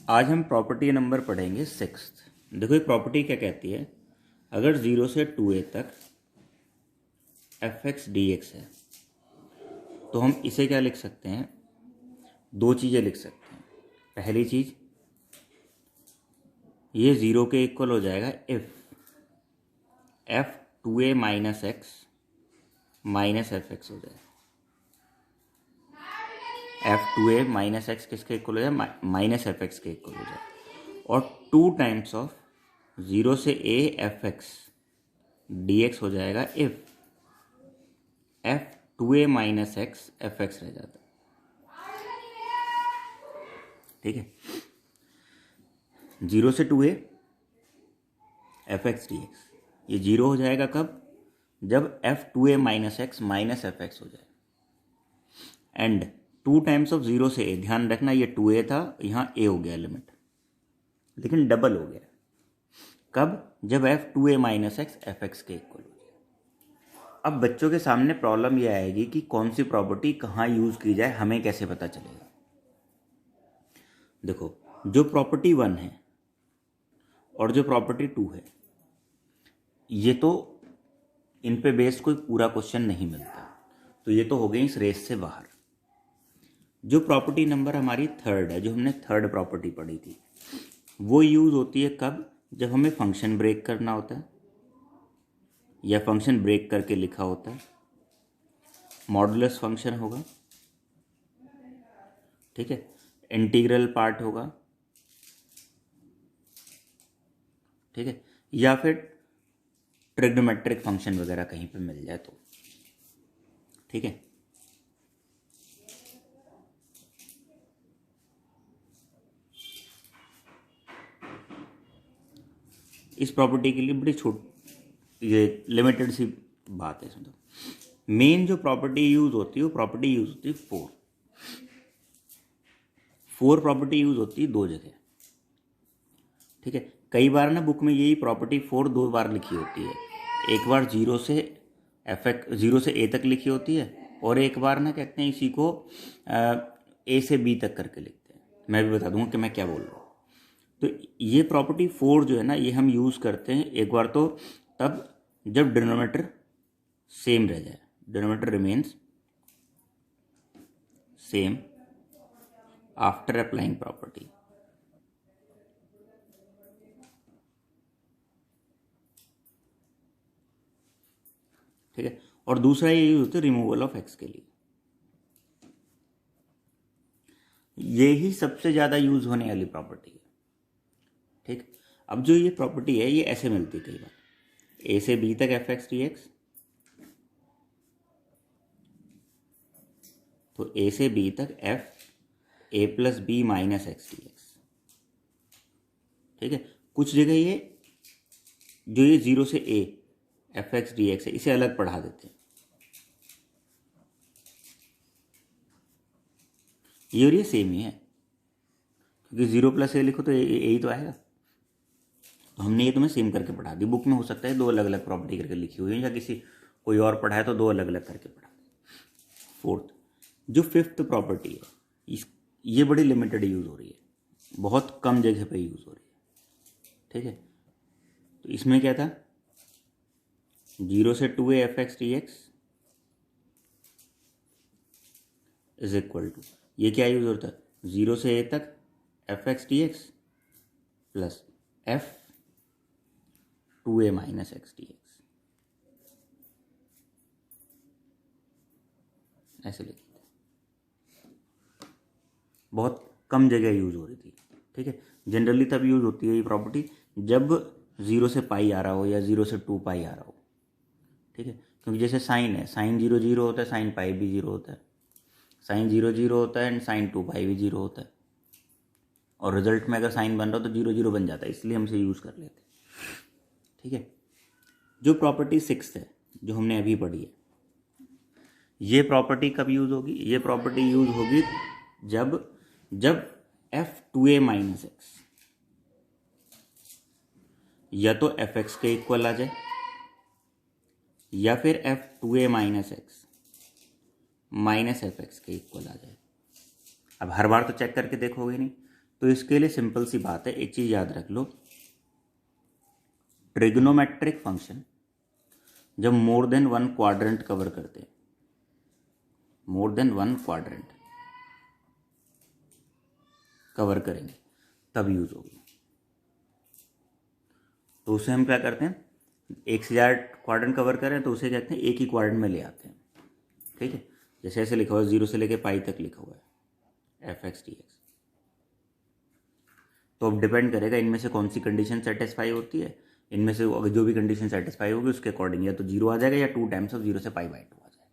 आज हम property number पढ़ेंगे 6। देखो ये प्रॉपर्टी क्या कहती है, अगर 0 से 2a तक fx dx है तो हम इसे क्या लिख सकते हैं, दो चीज़ें लिख सकते हैं। पहली चीज़, ये 0 के इक्वल हो जाएगा if f 2a minus x minus F x हो जाए। f 2a माइनस एक्स किसके इक्वल हो जाए, माइनस एफ एक्स के इक्वल हो जाए। और 2 टाइम्स ऑफ 0 से a F x d x हो जाएगा if f 2a minus x F x रह जाता है। ठीक है, 0 से 2a f x d x, ये 0 हो जाएगा कब, जब f 2a minus x minus F x हो जाए। एंड 2 टाइम्स ऑफ 0 से a, ध्यान रखना ये 2a था, यहाँ a हो गया लिमिट, लेकिन डबल हो गया कब, जब f 2a minus x F x के इक्वल हो जाए। अब बच्चों के सामने प्रॉब्लम यह आएगी कि कौन सी प्रॉपर्टी कहाँ यूज़ की जाए, हमें कैसे पता चलेगा। देखो, जो प्रॉपर्टी 1 है और जो प्रॉपर्टी 2 है, ये तो इन पे बेस्ड कोई पूरा क्वेश्चन नहीं मिलता, तो ये तो हो गई इस रेस से बाहर। जो प्रॉपर्टी नंबर हमारी 3rd है, जो हमने 3rd प्रॉपर्टी पढ़ी थी, वो यूज़ होती है कब, जब हमें फंक्शन ब्रेक करना होता है या फंक्शन ब्रेक करके लिखा होता है। मॉडुलस फंक्शन होगा, ठीक है, इंटीग्रल पार्ट होगा, ठीक है, या फिर ट्रिग्नोमेट्रिक फंक्शन वगैरह कहीं पे मिल जाए तो, ठीक है। इस प्रॉपर्टी के लिए बड़ी ये लिमिटेड सी बात है। समझो, मेन जो प्रॉपर्टी यूज होती है वो प्रॉपर्टी यूज होती है 4 प्रॉपर्टी यूज होती है 2 जगह, ठीक है। कई बार ना बुक में यही प्रॉपर्टी 4 2 बार लिखी होती है। एक बार 0 से जीरो से a तक लिखी होती है, और एक बार ना कहते हैं इसी को a से b तक करके लिखते हैं। मैं भी बता दूंगा कि मैं क्या बोल रहा हूँ। तो ये प्रॉपर्टी 4 जो है ना, ये हम यूज़ करते हैं एक बार तो तब जब डिनोमिनेटर सेम रह जाए, denominator remains same after applying property. ठीक है, और दूसरा ये यूज होता है रिमूवल ऑफ एक्स के लिए। ये ही सबसे ज़्यादा यूज होने वाली प्रॉपर्टी है, ठीक। अब जो ये प्रॉपर्टी है, ये ऐसे मिलती है कई बार, a से b तक एफ एक्स डी एक्स, तो a से b तक f a plus b minus x d x, ठीक है। कुछ जगह ये जो ये 0 से a F x d x है, इसे अलग पढ़ा देते हैं, ये और ये सेम ही है, क्योंकि 0 प्लस a लिखो तो यही तो आएगा। तो हमने ये तुम्हें सेम करके पढ़ा दी। बुक में हो सकता है 2 अलग अलग प्रॉपर्टी करके लिखी हुई है, या किसी कोई और पढ़ा है तो 2 अलग अलग करके पढ़ा दी। 4th, जो 5th प्रॉपर्टी है, ये बड़ी लिमिटेड यूज़ हो रही है, बहुत कम जगह पे यूज़ हो रही है, ठीक है। तो इसमें क्या था, 0 से 2a f x d x is equal to, ये क्या यूज़ होता है, 0 से a तक f x d x plus f 2a minus x d x, ऐसे लिखते थे। बहुत कम जगह यूज़ हो रही थी, ठीक है। जनरली तब यूज़ होती है ये प्रॉपर्टी जब 0 से पाई आ रहा हो या 0 से 2 पाई आ रहा हो, ठीक है। क्योंकि जैसे साइन है, साइन 0 0 होता है, साइन पाई भी 0 होता है, साइन 0 0 होता है एंड साइन 2 पाई भी 0 होता है, और रिजल्ट में अगर साइन बन रहा हो तो 0 0 बन जाता है, इसलिए हम इसे यूज़ कर लेते हैं, ठीक है। जो प्रॉपर्टी 6 है, जो हमने अभी पढ़ी है, ये प्रॉपर्टी कब यूज़ होगी, ये प्रॉपर्टी यूज़ होगी जब f 2a माइनस एक्स या तो एफ एक्स के इक्वल आ जाए, या फिर f 2a minus x minus F x के इक्वल आ जाए। अब हर बार तो चेक करके देखोगे नहीं, तो इसके लिए सिंपल सी बात है, एक चीज़ याद रख लो, ट्रिग्नोमेट्रिक फंक्शन जब more than one quadrant cover करते हैं, more than one quadrant cover करेंगे तब यूज होगी। तो उसे हम क्या करते हैं, एक से ज़्यादा क्वाड्रेंट कवर करें तो उसे कहते हैं एक ही क्वाड्रेंट में ले आते हैं। ठीक है, जैसे ऐसे लिखा हुआ है, 0 से लेके पाई तक लिखा हुआ है f(x) dx। तो अब डिपेंड करेगा इनमें से कौन सी कंडीशन सेटिस्फाई होती है, इनमें से जो भी कंडीशन सेटिस्फाई होगी उसके अकॉर्डिंग या तो 0 आ जाएगा या 2 टाइम्स ऑफ 0 से पाई बाई 2 आ जाएगा।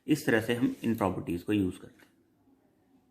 इस तरह से हम इन प्रॉपर्टीज़ को यूज़ करते हैं।